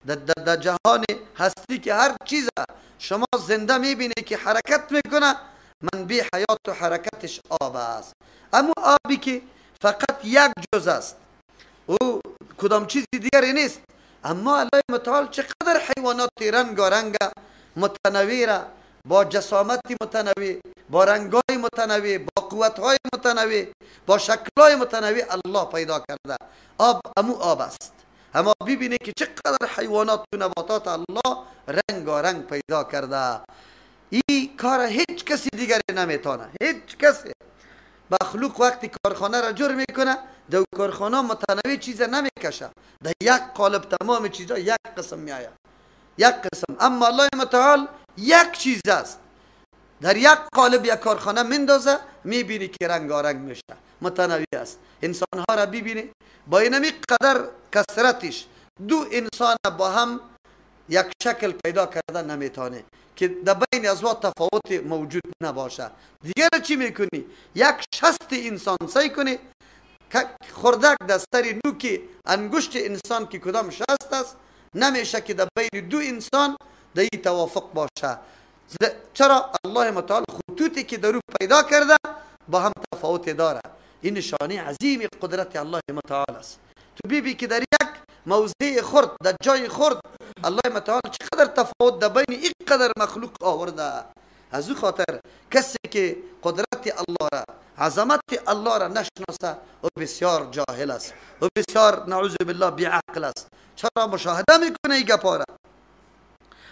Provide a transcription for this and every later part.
در جهان هستی که هر چیز شما زنده میبینی که حرکت میکنه، منبع حیات و حرکتش آب است. اما آبی که فقط یک جز است، او کدام چیزی دیگری نیست. اما الله متعال چقدر حیوانات رنگارنگ متنوع را با جسامت متنوع، با رنگای متنوع، با قوتهای متنوع، با شکلهای متنوع الله پیدا کرده. آب امو آب است. اما ببینید که چقدر حیوانات و نباتات الله رنگارنگ پیدا کرده. این کار هیچ کسی دیگری نمیتونه. هیچ کسی. مخلوق وقتی کارخانه را جور میکنه، در کارخانه متنوع چیز نمیکشه، در یک قالب تمام چیزا یک قسم میآید، یک قسم. اما الله متعال یک چیز است، در یک قالب یک کارخانه مندازه، میبینی که رنگارنگ میشه، متنوع است. انسان ها را ببینی با اینمی قدر کثرتش، دو انسان با هم یک شکل پیدا کردن نمیتونه که در بین ازوا تفاوت موجود نباشه. دیگر چی میکنی؟ یک شست انسان سعی کنی خردک در سر نوک انگشت انسان که کدام شست است، نمیشه که در بین دو انسان در این توافق باشه. چرا؟ الله متعال خطوطی که در رو پیدا کرده با هم تفاوت داره. این نشانه عظیم قدرت الله متعال است. تو بیبی که در یک موضع خرد، در جای خرد، الله متعال چقدر تفاوت در بین این قدر مخلوق آورده. از او خاطر کسی که قدرت الله را، عظمت الله را نشناسه و بسیار جاهل است و بسیار نعوذ بالله بیعقل است. چرا؟ مشاهده میکنه این گپا را.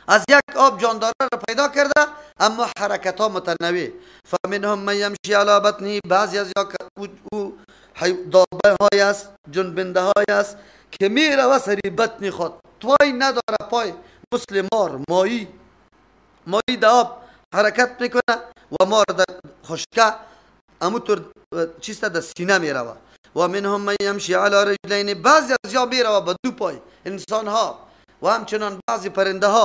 از یک آب جانداره را پیدا کرده، اما حرکت ها متنوع. فمنهم من یمشی علی بطنه، بعضی از او دابه های است، جنبنده های است که میره و سری بطن خود، پای نداره، پای مثل مار، مایی در آب حرکت میکنه و مار در خشکه همونطور چیز در سینه میره. و منهم من یمشی علی رجلین، بعضی از یا میره به دو پای انسان ها و همچنان بعضی پرنده ها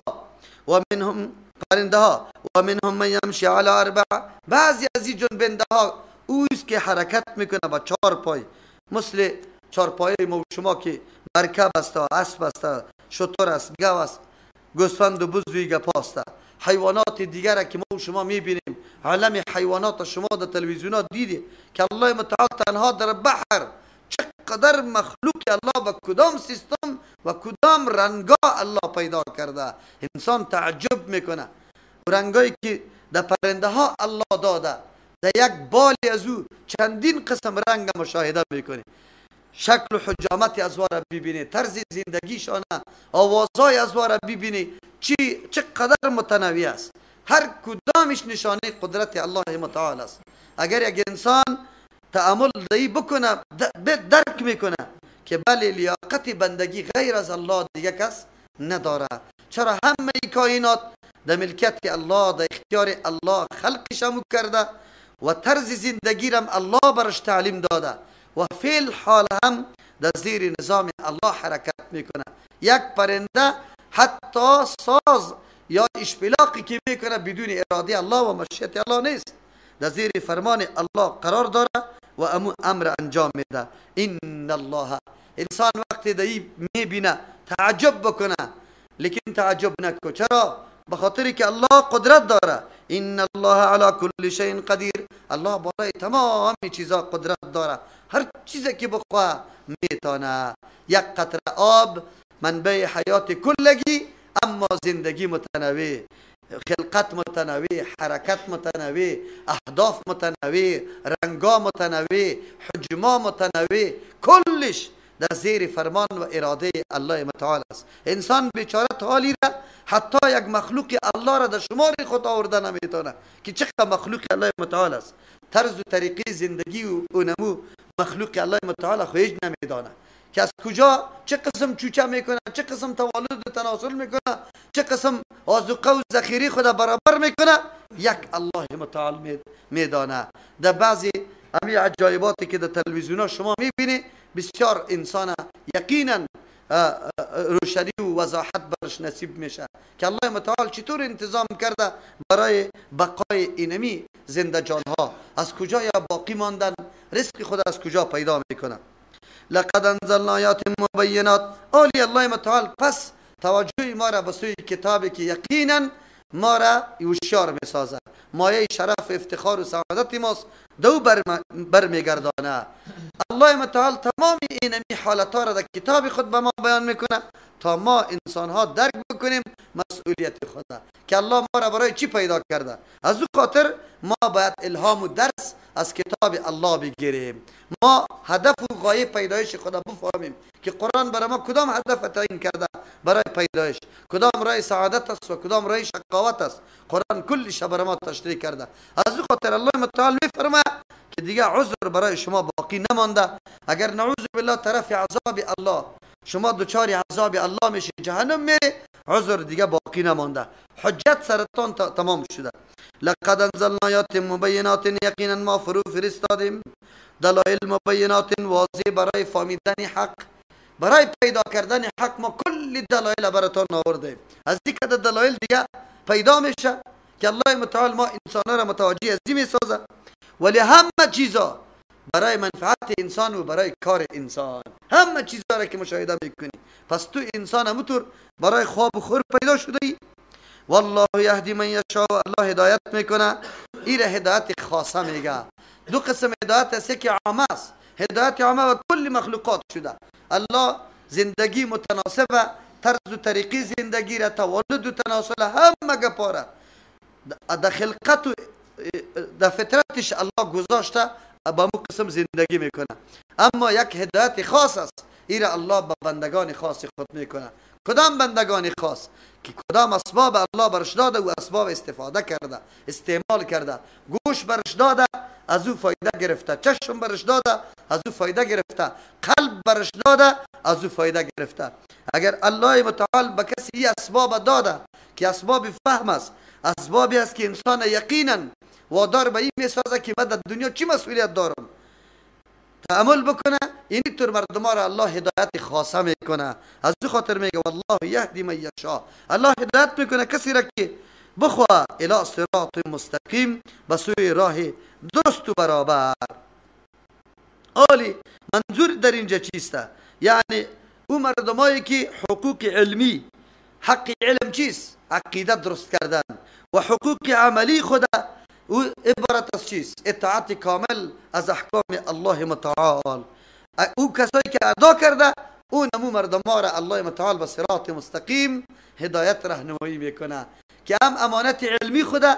و منهم من یمشی علی اربع، بعضی از این جنبنده ها اوست که حرکت میکنه با چهار پای، مثل چهار پای ما شما که مرکب است، اسب است، شتر است، گاو است، گوسفند و بز و گپاست. حیوانات دیگر که ما شما میبینیم، عالم حیوانات شما در تلویزیونات دیدی که الله متعال تنها در بحر چقدر مخلوق الله و کدام سیستم و کدام رنگا الله پیدا کرده. انسان تعجب میکنه. رنگایی که در پرنده ها الله داده، در یک بالی از او چندین قسم رنگ مشاهده میکنی. شکل و حجامت ازوا را ببینی، طرز زندگیشان، آوازهای ازوا را ببینی چقدر متنوع است. هر کدامش نشانه قدرت الله متعال است. اگر یک انسان تأمل دایی بکنه، درک میکنه که بله لیاقت بندگی غیر از الله دیگه کس نداره. چرا؟ همه کائنات در ملکیت الله، در اختیار الله خلقشمو کرده و طرز زندگی رم الله برش تعلیم داده و فعل حال هم در زیر نظام الله حرکت میکنه. یک پرنده حتی ساز یا اشپلاقی که میکنه بدون اراده الله و مشیت الله نیست، در زیر فرمان الله قرار داره و امر انجام میده. ان الله، انسان وقتی دایی میبینه تعجب بکنه، لیکن تعجب نکن. چرا؟ بخاطر که الله قدرت داره. ان الله علی کل شیء قدیر، الله بالای تمام چیزا قدرت داره. هر چیزی که بخواه میتونه. یک قطره آب منبع حیات کلگی، اما زندگی متنوع، خلقت متنوع، حرکت متنوع، اهداف متنوع، رنگا متنوع، حجما متنوع، کلش در زیر فرمان و اراده الله متعال است. انسان بیچاره حالی را حتی یک مخلوق الله را در شمار خود آورده نمیتونه که چقدر مخلوق الله متعال است. طرز و طریقه زندگی و نمو مخلوق الله متعال خودش نمیدانه که از کجا چه قسم چوچه میکنه، چه قسم توالد و تناسل میکنه، چه قسم آذوقه و ذخیره خود برابر میکنه. یک الله متعال میدانه. در بعضی امی عجایباتی که در تلویزیون شما میبینی، بسیار انسان یقینا روشنی و وضاحت برش نصیب میشه که الله متعال چطور انتظام کرده برای بقای اینمی زنده جانها، از کجا یا باقی ماندن، رزق خود از کجا پیدا میکنه. لقد انزلنا آیات مبینات، اولی الله متعال پس توجه ما را به سوی کتابی که یقینا ما را هوشیار میسازد، مایه شرف افتخار و سعادت ماست، دو برمیگردانه. الله متعال تمام اینمی حالتها را در کتاب خود به ما بیان میکنه تا ما انسان ها درک بکنیم مسئولیت خود که الله ما را برای چی پیدا کرده. از او خاطر ما باید الهام و درس از کتاب الله بگیریم، ما هدف و غایه پیدایش خدا بفهمیم که قرآن برای ما کدام هدف تعیین کرده برای پیدایش، کدام راه سعادت است و کدام راه شقاوت است. قرآن کلش برای ما تشریح کرده. از او خاطر الله متعال میفرماید که دیگه عذر برای شما باقی نمانده. اگر نعوذ بالله طرف عذاب الله شما دوچار عذاب الله میشه، جهنم میره، عذر دیگه باقی نمانده، حجت سرتان تمام شده. لقد انزلنا آیات مبینات، یقینا ما فرو فرستادیم دلایل مبینات واضح برای فهمیدن حق، برای پیدا کردن حق ما کلی دلایل براتون آوردیم. از دیگه دلایل دیگه پیدا میشه که الله متعال ما انسان را متوجه از این میسازه، ولی همه چیزا برای منفعت انسان و برای کار انسان، همه چیزا را که مشاهده میکنی. پس تو انسان همونطور برای خواب و خور پیدا شده ای. والله یهدی من یشاء، الله هدایت میکنه. این هدایت خاصه میگه. دو قسم هدایت است، یکی عامه است، هدایت عامه و کل مخلوقات شده. الله زندگی متناسب، طرز و طریقی زندگی را، تولد و تناسل همه گپاره در خلقت و در فطرتش الله گذاشته با مو قسم زندگی میکنه. اما یک هدایت خاص است، این را الله با بندگان خاص خود میکنه. کدام بندگان خاص؟ که کدام اسباب الله برش داده و اسباب استفاده کرده، استعمال کرده. گوش برش داده، از او فایده گرفته. چشم برش داده، از او فایده گرفته. قلب برش داده، از او فایده گرفته. اگر الله متعال به کسی این اسباب داده که اسباب فهم است، اسبابی است که انسان یقینا وادار به این میسازه که من در دنیا چی مسئولیت دارم، تعامل بکنه، اینی طور مردم را الله هدایت خاصه میکنه. از دو خاطر میگه والله یهدی من یشاء، الله هدایت میکنه کسی را که بخواه الی صراط مستقیم، به سوی راه درست و برابر. آلی منظور در اینجا چیسته؟ یعنی او مردمایی که حقوق علمی، حق علم چیست؟ عقیده درست کردن. و حقوق عملی خدا او عبارت از چیست؟ اطاعت کامل از احکام الله متعال. او کسایی که ادا کرده، او نمو مردم را الله متعال به صراط مستقیم هدایت راهنمایی میکنه که هم امانت علمی خدا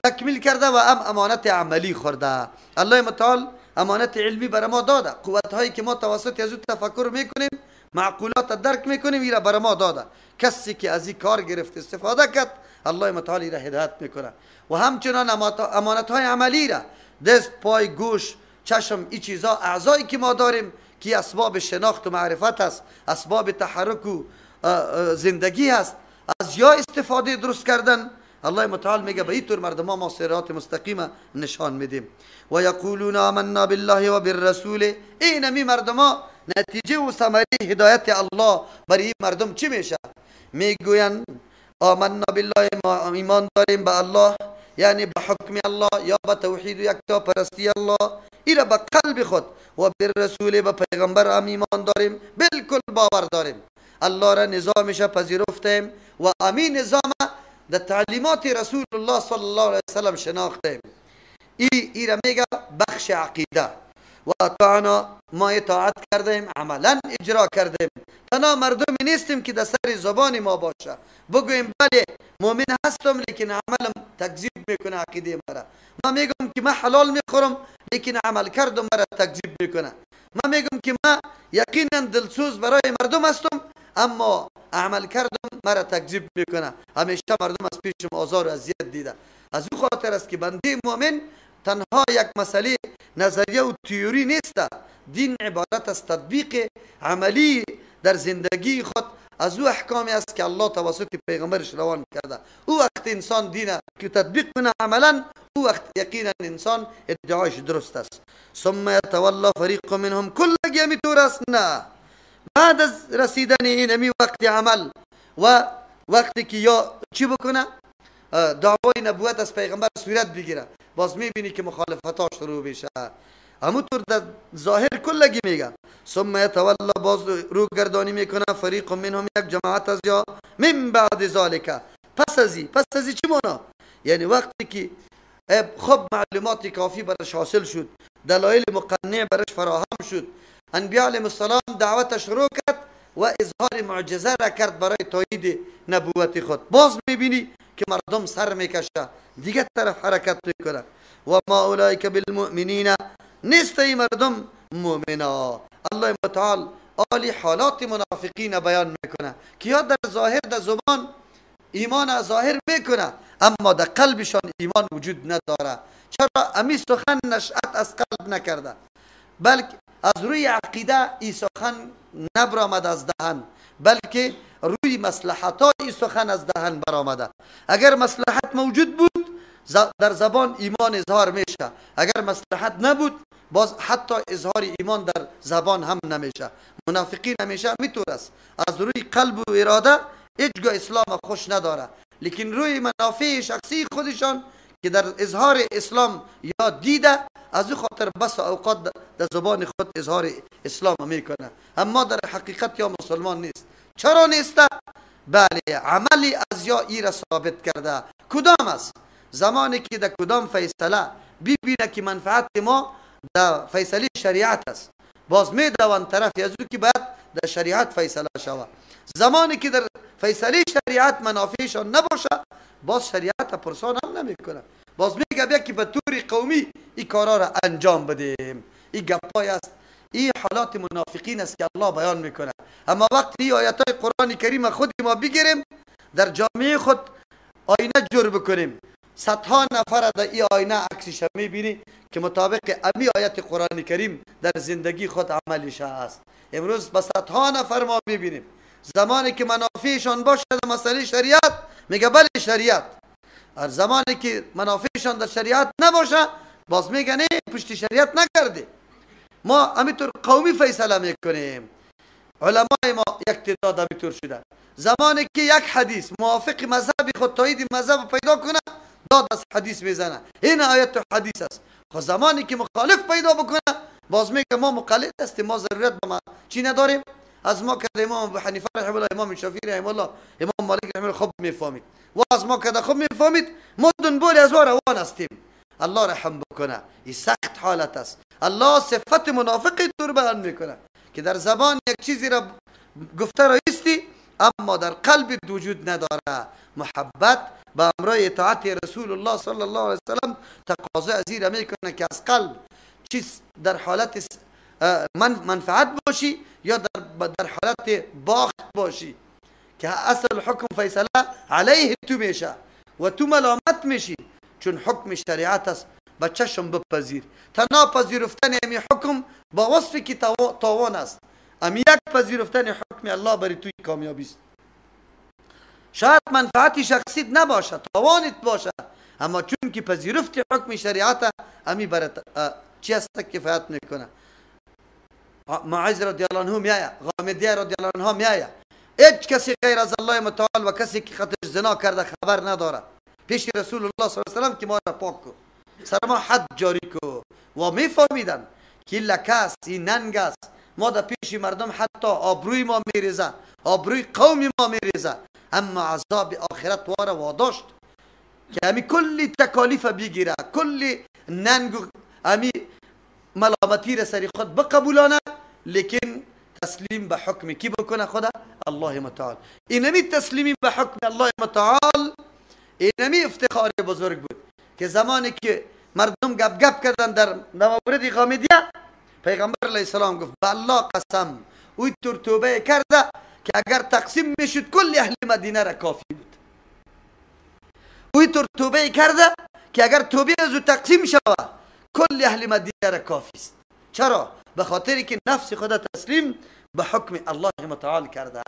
تکمیل کرده و هم امانت عملی خورده. الله متعال امانت علمی برای ما داده، قوت هایی که ما توسط از او تفکر میکنیم، معقولات درک میکنیم، این را برای ما داده. کسی که از این کار گرفت استفاده کرد، الله متعال را هدایت میکنه. و همچنان امانت های عملی را، دست، پای، گوش، چشم، این چیزا اعضایی که ما داریم که اسباب شناخت و معرفت است، اسباب تحرک و زندگی است، از یا استفاده درست کردن. الله متعال میگه به این طور مردم ما صراط مستقیم نشان میدیم. و یقولون آمنا بالله و بالرسول، اینمی مردم نتیجه و ثمره هدایت الله برای این مردم چی میشه؟ میگوین آمنا بالله، ما ایمان داریم به الله، یعنی به حکم الله یا به توحید و یکتا پرستی الله، این به قلب خود، و بالرسول، به پیغمبر هم ایمان داریم، بالکل باور داریم. الله را نظامش پذیرفتیم و امین نظام در تعلیمات رسول الله صلی الله علیه وسلم شناختیم. ای را میگه بخش عقیده. و اطاعنا، ما اطاعت کردیم، عملا اجرا کردیم. تنها مردمی نیستیم که در سر زبان ما باشه بگویم بله مؤمن هستم لیکن عملم تکذیب میکنه عقیده مرا. ما میگم که من حلال میخورم لیکن عمل کردم مرا تکذیب میکنه. ما میگم که من یقینا دلسوز برای مردم هستم اما عمل کردم مرا تکذیب میکنه. همیشه مردم از پیشم آزار و اذیت دیده. از او خاطر است که بنده مؤمن تنها یک مسئله نظریه و تئوری نیست. دین عبارت از تطبیق عملی در زندگی خود از او احکامی است که الله توسط پیغمبرش روان کرده. او وقت انسان دین که تطبیق کنه عملا، او وقت یقینا انسان ادعایش درست است. ثم یتولا فریق منهم، کل گیمی طور است نه. بعد از رسیدن این امی وقت عمل و وقتی که یا چی بکنه دعوای نبوت از پیغمبر صورت بگیره، باز میبینی که مخالفتاش شروع بشه. همونطور در ظاهر کلگی میگه ثم یتولا، باز رو گردانی میکنه فریق منهم، یک جماعت از یا من بعد ذالک، پس ازی چی مانا؟ یعنی وقتی که خب معلومات کافی برش حاصل شد، دلایل مقنع برش فراهم شد، انبیاء علیهم السلام دعوت شروع کرد و اظهار معجزه را کرد برای تایید نبوت خود، باز میبینی که مردم سر میکشه، دیگه طرف حرکت میکنه. و ما اولئک بالمؤمنین، نیست این مردم مؤمنا. الله متعال عالی حالات منافقین بیان میکنه که یا در ظاهر در زبان ایمان ظاهر میکنه اما در قلبشان ایمان وجود نداره. چرا؟ امی سخن نشأت از قلب نکرده، بلکه از روی عقیده ای سخن نبرآمد از دهن، بلکه روی مصلحت ها ای سخن از دهن برآمده. اگر مصلحت موجود بود در زبان ایمان اظهار میشه، اگر مصلحت نبود باز حتی اظهار ایمان در زبان هم نمیشه. منافقین همیشه میطور است، از روی قلب و اراده هیچگاه اسلام خوش نداره، لیکن روی منافع شخصی خودشان که در اظهار اسلام یا دیده، از او خاطر بس اوقات در زبان خود اظهار اسلام میکنه اما در حقیقت یا مسلمان نیست. چرا نیسته؟ بله، عملی از یا ای را ثابت کرده. کدام است؟ زمانی که در کدام فیصله ببینه که منفعت ما در فیصله شریعت است، باز میدوان طرف از او که باید در شریعت فیصله شود. زمانی که در فیصله شریعت منافعشان نباشه باز شریعت پرسان هم نمیکنه، باز میگه بیا که به طور قومی این کارا را انجام بدیم. این گپای است، این حالات منافقین است که الله بیان میکنه. اما وقتی این آیات های قرآن کریم خود ما بگیریم در جامعه خود آینه جور بکنیم، صدها نفر در این آینه عکسش میبینی که مطابق امی آیت قرآن کریم در زندگی خود عملش است. امروز به صدها نفر ما ببینیم زمانی که منافعشان باشه در مسئله شریعت میگه بله شریعت، هر زمانی که منافعشان در شریعت نباشه باز میگه نه پشت شریعت نکرده. ما همینطور قومی فیصله میکنیم. علمای ما یک تعداد همینطور شده، زمانی که یک حدیث موافق مذهب خود تایید مذهب پیدا کنه داد از حدیث میزنه این آیت و حدیث است. خب زمانی که مخالف پیدا بکنه باز میگه ما مقلد هستیم، ما ضرورت به ما چی نداریم. از ما کده امام ابو حنیفه رحمه الله، امام شافعی رحمه الله، امام مالک رحمه الله خوب میفهمید و از ما کده خوب میفهمید، ما دنبال از ما روان هستیم. الله رحم بکنه. این سخت حالت است. الله صفت منافقی طور بیان میکنه که در زبان یک چیزی را گفته رایستی اما در قلب وجود نداره. محبت با امر اطاعت رسول الله صلی الله علیه وسلم تقاضا از این میکنه که از قلب چیز در حالت منفعت باشی یا در حالت باخت باشی که اصل حکم فیصله علیه تو میشه و تو ملامت میشی، چون حکم شریعت است. به چشم بپذیر. تنها پذیرفتن امی حکم با وصفی که تاوان است، امی یک پذیرفتن حکم الله برای توی کامیابی است. شاید منفعتی شخصیت نباشه، تاوانت باشه، اما چون که پذیرفت حکم شریعت امی برای چی است کفایت میکنه. معاذ رضی الله عنه میایه، غامدیه رضی الله عنه میایه، هیچ کسی غیر از الله متعال و کسی که خطش زنا کرده خبر نداره پیش رسول الله صلی الله علیه و سلم که ما را پاک کو، سر ما حد جاری کو. و میفهمیدن که لکه است، این ننگ است، ما در پیش مردم حتی آبروی ما میریزه، آبروی قوم ما میریزه، اما عذاب آخرت واره واداشت که همی کلی تکالیف بگیره، کلی ننگ همی ملامتی را سری خود بقبولانه، لیکن تسلیم به حکم کی بکنه؟ خدا الله متعال. اینمی تسلیمی به حکم الله متعال اینمی افتخار بزرگ بود که زمانی که مردم گپ کردن در مورد غامدیه، پیغمبر علیه السلام گفت به الله قسم اوی طور توبه کرده که اگر تقسیم میشد کل اهل مدینه را کافی بود. اوی طور توبه کرده که اگر توبه از او تقسیم شود کل اهل مدینه را کافی است. چرا؟ به خاطری که نفس خود تسلیم به حکم الله متعال کرده.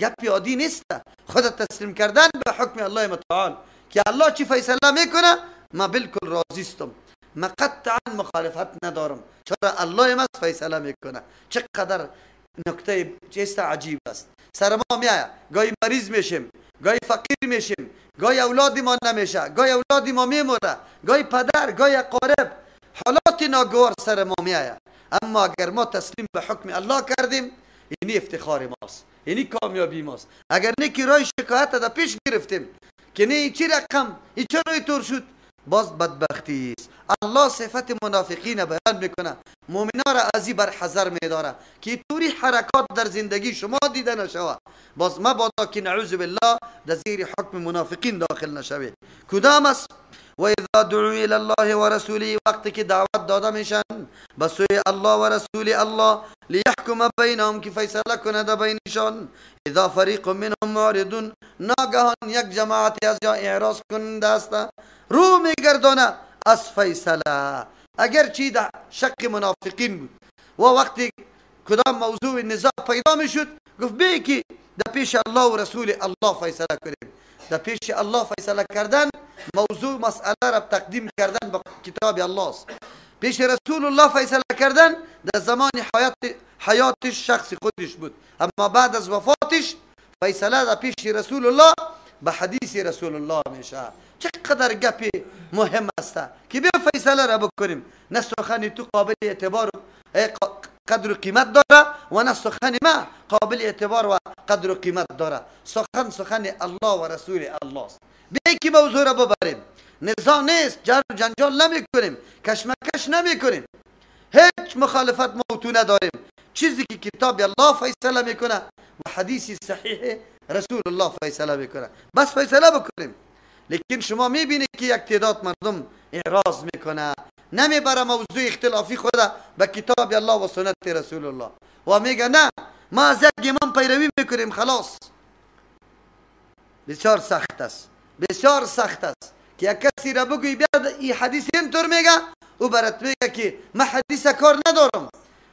گپی عادی نیست، خود تسلیم کردن به حکم الله متعال که الله چی فیصله میکنه ما بالکل راضی استم، ما قطعا مخالفت ندارم، چرا الله ما فیصله میکنه. چقدر نکته چیست عجیب است. سر ما میایه، گاهی مریض میشیم، گاهی فقیر میشیم، گاهی اولادی ما نمیشه، گاهی اولادی ما میموره، گاهی پدر، گاهی اقارب، حالات مشکلات ناگوار سر ما میآید، اما اگر ما تسلیم به حکم الله کردیم اینی افتخار ماست، اینی کامیابی ماست. اگر نه که راه شکایت در پیش گرفتیم که نه چی رقم این چرا اینطور شد، باز بدبختی است. الله صفت منافقین بیان میکنه، مؤمنا را از این برحذر میداره که طوری حرکات در زندگی شما دیده نشود. باز مبادا که نعوذ بالله در زیر حکم منافقین داخل نشوید. کدام است؟ و اذا دعوا الى الله و رسوله، وقتی که دعوت داده میشن به سوی الله و رسول الله، لیحکم بینهم، که فیصله کنه بینشان، اذا فریق منهم معرضون، ناگهان یک جماعتی از جا اعراض کننده است، رو میگردانه از فیصله. اگر چی در شق منافقین بود و وقتی کدام موضوع نزاع پیدا میشد گفت بی که در پیش الله و رسول الله فیصله کنیم. در پیش الله فیصله کردن، موضوع مسئله را تقدیم کردن به کتاب الله است. پیش رسول الله فیصله کردن در زمان حیاتش شخص خودش بود، اما بعد از وفاتش فیصله در پیش رسول الله به حدیث رسول الله میشه. چقدر گپی مهم است که بیا فیصله را بکنیم. نه سخن تو قابل اعتبار قدر و قیمت داره و نه سخن ما قابل اعتبار و قدر و قیمت داره. سخن الله و رسول الله است. بیا که موضوع را ببریم، نزاع نیست، جر و جنجال نمی کنیم، کشمکش نمی کنیم، هیچ مخالفت موتو نداریم. چیزی که کتاب الله فیصله میکنه و حدیث صحیح رسول الله فیصله میکنه، بس فیصله بکنیم. لیکن شما میبینید که یک تعداد مردم اعراض میکنه، نمیبره موضوع اختلافی خود به کتاب الله و سنت رسول الله و میگه نه ما از یک امام پیروی میکنیم خلاص. بسیار سخت است، بسیار سخت است که یک کسی را بگوی بیاد این حدیث اینطور میگه او برات میگه که من حدیث کار ندارم،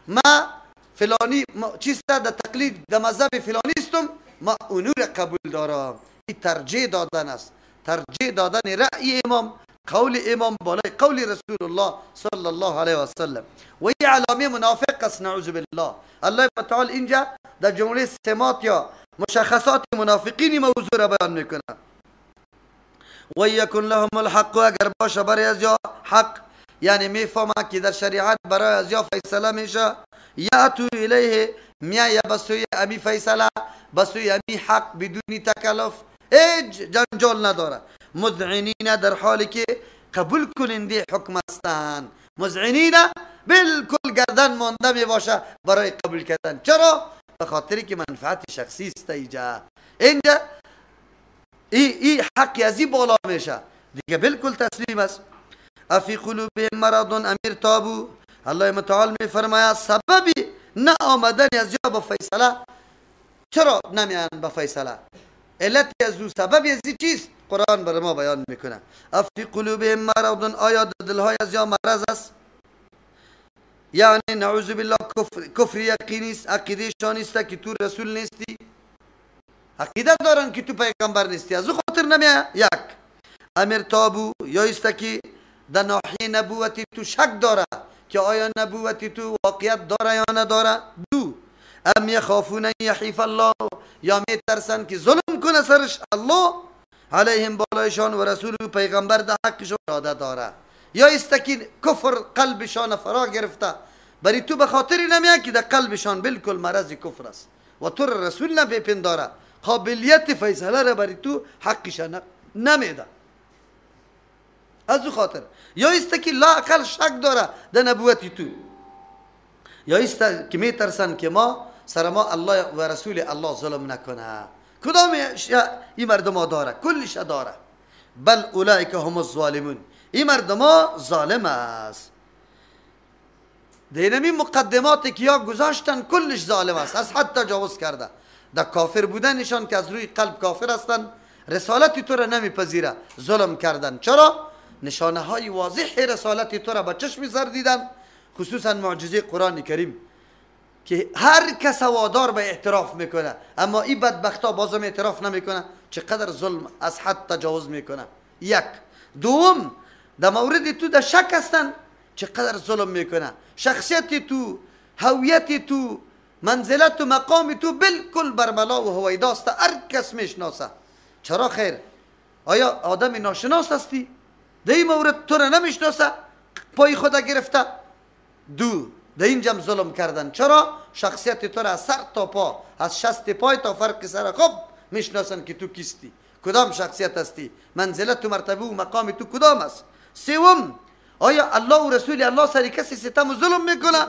ما فلانی چیست در تقلید در مذهب فلانی استم، ما اونو را قبول دارم. این ترجیح دادن است، ترجیح دادن رأی امام، قول امام بالای قول رسول الله صلی الله علیه و سلم. و این علامه منافق است نعوذ بالله. الله تعالی اینجا در جمله سمات یا مشخصات منافقین موضوع را بیان میکنه. و یکن لهم الحق، اگر باشه برای از یا حق، یعنی میفهمه که در شریعت برای از یا فیصله میشه، یاتو الیه، میایه بسوی امی فیصله، بسوی امی حق بدون تکلف، هیچ جنجال نداره. مذعنین، در حالی که قبول کننده حکم هستند. مذعنین بالکل گردن مانده می باشه برای قبول کردن. چرا؟ به خاطری که منفعت شخصی است. اینجا ای حقی از این بالا میشه دیگه بالکل تسلیم است. افی قلوبهم مرض ام ارتابوا، الله متعال می فرماید سببی نه آمدن از یا به فیصله، چرا نمیان به فیصله؟ علت از او سبب از چیست؟ قرآن بر ما بیان میکنه. افی قلوبهم مرض، آیا دلهای از یا مرض است؟ یعنی نعوذ بالله کفر یقینی است، عقیده شان است که تو رسول نیستی، عقیده دارن که تو پیغمبر نیستی، از او خاطر نمیه. یک امر تابو، یا است که در ناحیه نبوتی تو شک داره که آیا نبوتی تو واقعیت داره یا نداره. دو ام یخافون یحیف الله، یا میترسن که ظلم کنه سرش الله علیهم بالایشان و رسول و پیغمبر در حقشان اراده داره. یا است که کفر قلبشان فرا گرفته، بری تو به خاطری نمیه که در قلبشان بالکل مرض کفر است و تو رسول نپنداره، قابلیت فیصله را بری تو حقشان نمیده از او خاطر. یا است که لا اقل شک داره در نبوتی تو، یا است که میترسن که ما سر ما الله و رسول الله ظلم نکنه. کدام این مردم ها داره؟ کلش داره. بل اولئک هم الظالمون، این مردم ها ظالم است. دینمی مقدماتی که یا گذاشتن کلش ظالم است، از حد تجاوز کرده. در کافر بودنشان که از روی قلب کافر هستند، رسالت تو را نمیپذیره، ظلم کردن. چرا؟ نشانه های واضح رسالت تو را به چشم سر دیدن، خصوصا معجزه قرآن کریم که هر کس وادار به اعتراف میکنه، اما این بدبختا بازم اعتراف نمیکنه. چقدر ظلم از حد تجاوز میکنه. یک. دوم در مورد تو در شک هستن، چقدر ظلم میکنه. شخصیت تو، هویت تو، منزلت و مقام تو بالکل برملا و هویداست، هر کس میشناسه. چرا خیر؟ آیا آدم ناشناس هستی؟ در این مورد تو را نمیشناسه؟ پای خود گرفته. دو، در اینجا ظلم کردن. چرا؟ شخصیت تو را از سر تا پا، از شست پای تا فرق سر خوب میشناسن که تو کیستی، کدام شخصیت هستی، منزلت و مرتبه و مقام تو کدام است. سوم، آیا الله و رسول الله سر کسی ستم و ظلم میکنه؟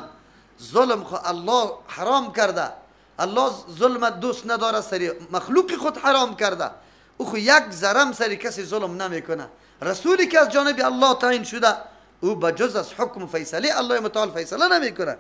ظلم خود الله حرام کرده. الله ظلم دوست نداره، سر مخلوق خود حرام کرده. او خود یک ذره سر کسی ظلم نمیکنه. رسولی که از جانب الله تعیین شده او بجز از حکم فیصله الله متعال فیصله نمیکنه.